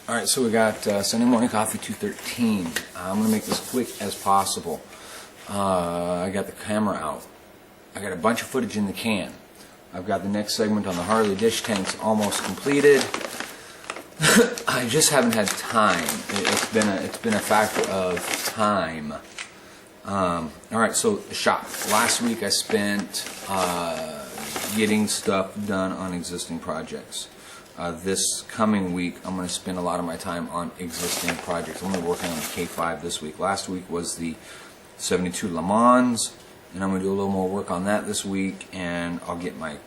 Alright, so we got Sunday Morning Coffee 213. I'm going to make this quick as possible. I got the camera out. I got a bunch of footage in the can. I've got the next segment on the Harley dish tanks almost completed. I just haven't had time. It's been a factor of time. Alright, so the shop. Last week I spent getting stuff done on existing projects. This coming week, I'm going to spend a lot of my time on existing projects. I'm going to be working on the K5 this week. Last week was the 72 Le Mans, and I'm going to do a little more work on that this week. And I'll get my,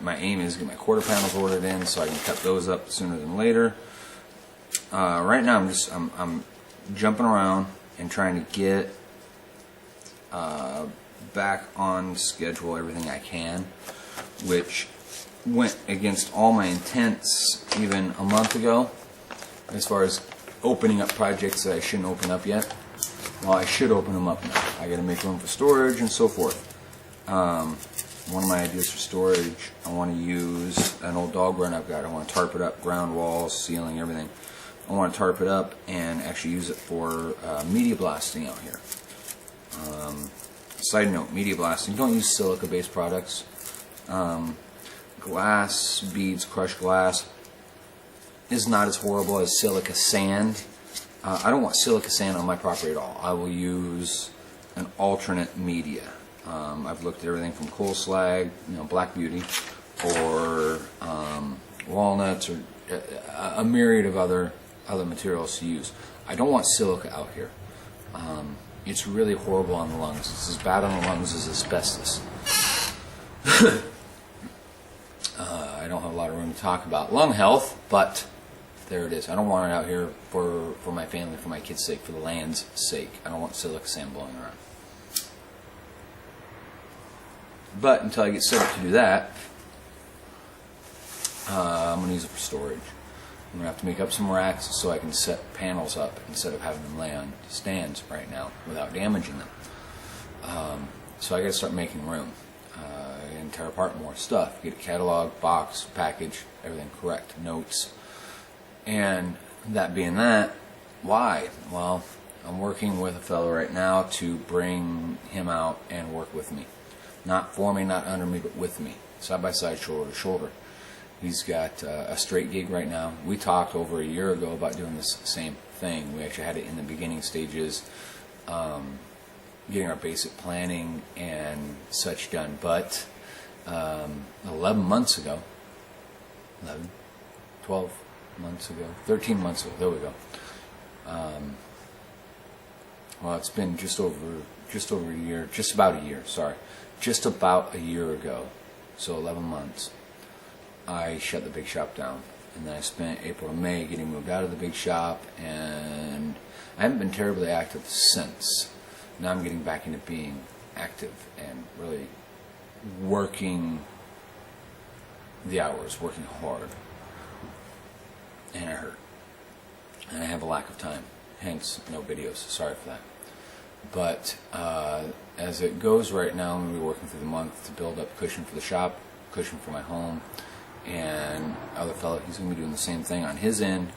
my aim is to get my quarter panels ordered in so I can cut those up sooner than later. Right now, I'm jumping around and trying to get back on schedule everything I can, which went against all my intents even a month ago as far as opening up projects that I shouldn't open up yet. Well, I should open them up now. I got to make room for storage and so forth. One of my ideas for storage, I want to use an old dog run I've got. I want to tarp it up, ground walls, ceiling, everything. I want to tarp it up and actually use it for media blasting out here. Side note, media blasting, don't use silica-based products. Glass beads, crushed glass, is not as horrible as silica sand. I don't want silica sand on my property at all. I will use an alternate media. I've looked at everything from coal slag, Black Beauty, or walnuts, or a myriad of other materials to use. I don't want silica out here. It's really horrible on the lungs. It's as bad on the lungs as asbestos. I don't have a lot of room to talk about lung health, but there it is. I don't want it out here for my family, for my kids' sake, for the land's sake. I don't want silica sand blowing around. But until I get set up to do that, I'm going to use it for storage. I'm going to have to make up some racks so I can set panels up instead of having them lay on stands right now without damaging them. So I got to start making room. And tear apart more stuff. Get a catalog, box, package, everything correct, notes. And that being that, why? Well, I'm working with a fellow right now to bring him out and work with me. Not for me, not under me, but with me. Side by side, shoulder to shoulder. He's got a straight gig right now. We talked over a year ago about doing this same thing. We actually had it in the beginning stages, getting our basic planning and such done. But 11 months ago, 12 months ago, 13 months ago, there we go. Well, it's been just over a year, just about a year, sorry. Just about a year ago, so 11 months, I shut the big shop down. And then I spent April and May getting moved out of the big shop, and I haven't been terribly active since. Now I'm getting back into being active and really working the hours, working hard. And I hurt. And I have a lack of time. Hence, no videos. Sorry for that. But as it goes right now, I'm going to be working through the month to build up cushion for the shop, cushion for my home. And other fellow, he's going to be doing the same thing on his end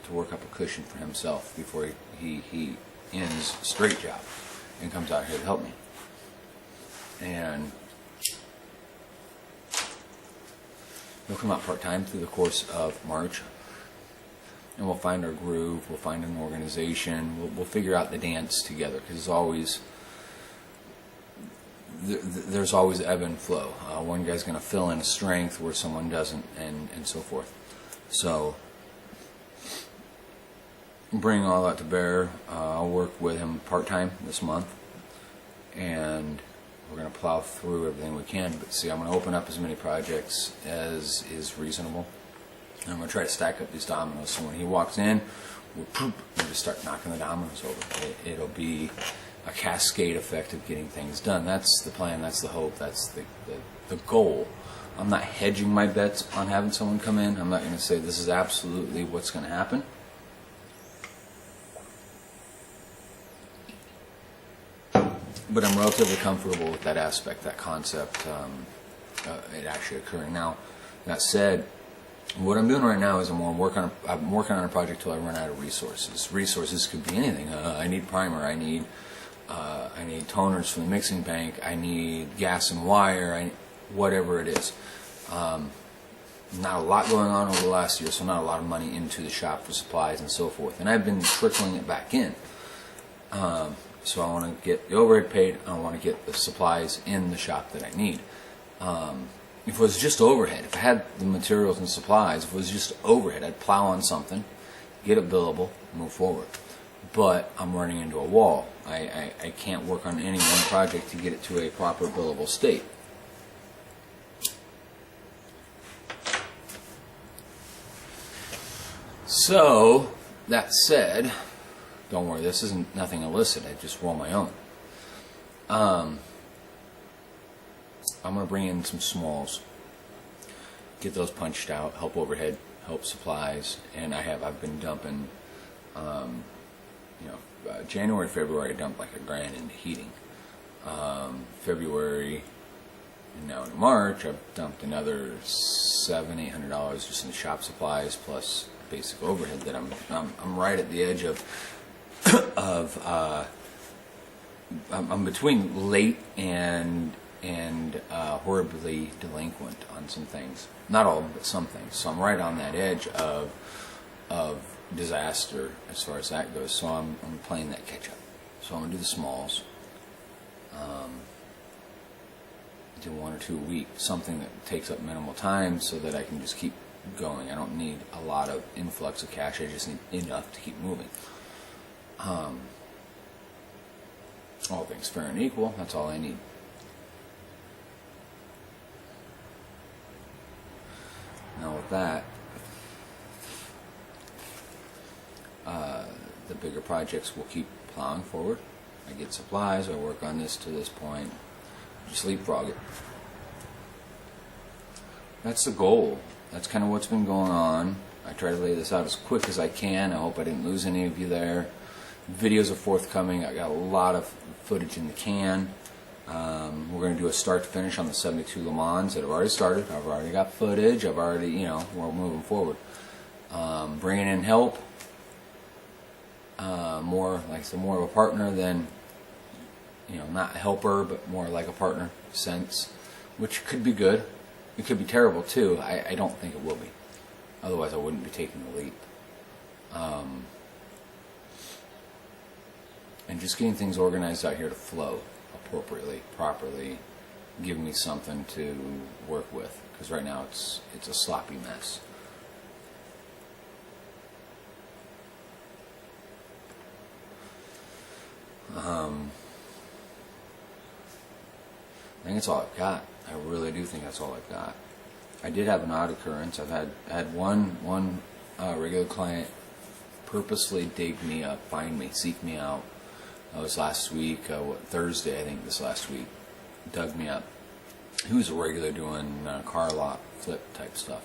to work up a cushion for himself before he ends a straight job and comes out here to help me. And he'll come out part-time through the course of March, and we'll find our groove, we'll find an organization, we'll figure out the dance together, because there's always ebb and flow. One guy's going to fill in a strength where someone doesn't, and so forth. So bring all that to bear. I'll work with him part-time this month, and we're going to plow through everything we can. But see, I'm going to open up as many projects as is reasonable. And I'm going to try to stack up these dominoes so when he walks in, we'll just start knocking the dominoes over. It'll be a cascade effect of getting things done. That's the plan, that's the hope, that's the goal. I'm not hedging my bets on having someone come in. I'm not going to say this is absolutely what's going to happen. But I'm relatively comfortable with that aspect, that concept, it actually occurring. Now, that said, What I'm doing right now is I'm working on a project till I run out of resources. Resources could be anything. I need primer. I need toners from the mixing bank. I need gas and wire. Whatever it is. Not a lot going on over the last year, so not a lot of money into the shop for supplies and so forth. And I've been trickling it back in. So I want to get the overhead paid. I want to get the supplies in the shop that I need. If it was just overhead, if I had the materials and supplies, if it was just overhead, I'd plow on something, get it billable, move forward. But I'm running into a wall. I can't work on any one project to get it to a proper billable state. So, that said, don't worry, this isn't nothing illicit. I just roll my own. I'm going to bring in some smalls, get those punched out, help overhead, help supplies, and I've been dumping, January, February, I dumped like $1,000 into heating. February, and now in March, I've dumped another $700-800 just in shop supplies plus basic overhead. That I'm right at the edge of I'm between late and horribly delinquent on some things. Not all of them, but some things. So I'm right on that edge of disaster as far as that goes. So I'm playing that catch up. So I'm gonna do the smalls. Do 1 or 2 a week, something that takes up minimal time, so that I can just keep going. I don't need a lot of influx of cash. I just need enough to keep moving. All things fair and equal. That's all I need. Now with that, the bigger projects will keep plowing forward. I get supplies. I work on this to this point. Just leapfrog it. That's the goal. That's kind of what's been going on. I try to lay this out as quick as I can. I hope I didn't lose any of you there. Videos are forthcoming. I got a lot of footage in the can. We're going to do a start to finish on the 72 Le Mans that have already started. I've already got footage. I've already, we're moving forward. Bringing in help. More of a partner than, not a helper, but more like a partner sense, which could be good. It could be terrible too. I don't think it will be. Otherwise, I wouldn't be taking the leap. And just getting things organized out here to flow appropriately, properly, give me something to work with. Because right now it's a sloppy mess. I think that's all I've got. I really do think that's all I've got. I did have an odd occurrence. I've had one regular client purposely dig me up, find me, seek me out. That was last week, Thursday, I think, this last week. Dug me up. He was a regular doing car lot flip type stuff.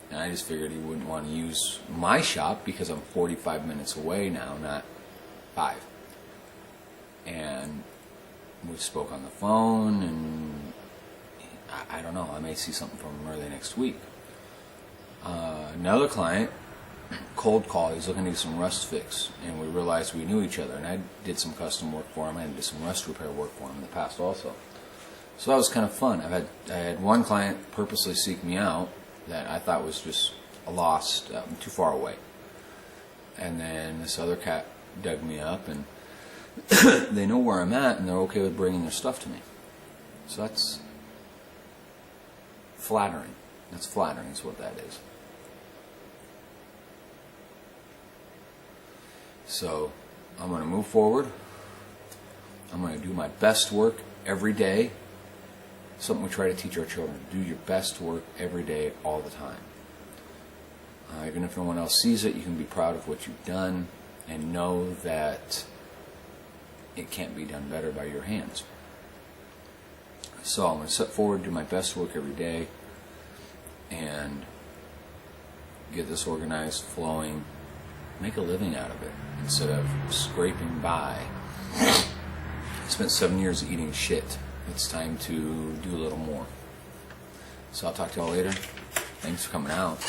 And I just figured he wouldn't want to use my shop because I'm 45 minutes away now, not 5. And we spoke on the phone, and I don't know, I may see something from him early next week. Another client, cold call, he was looking to do some rust fix, and we realized we knew each other, and I did some custom work for him. I did some rust repair work for him in the past also. So that was kind of fun. I had one client purposely seek me out that I thought was just a lost, too far away. And then this other cat dug me up, and they know where I'm at, and they're okay with bringing their stuff to me. So that's flattering. That's flattering is what that is. So I'm going to move forward. I'm going to do my best work every day. Something we try to teach our children. Do your best work every day, all the time. Even if no one else sees it, you can be proud of what you've done and know that it can't be done better by your hands. So I'm going to step forward, do my best work every day, and get this organized, flowing, make a living out of it instead of scraping by. I spent 7 years eating shit. It's time to do a little more. So I'll talk to y'all later. Thanks for coming out.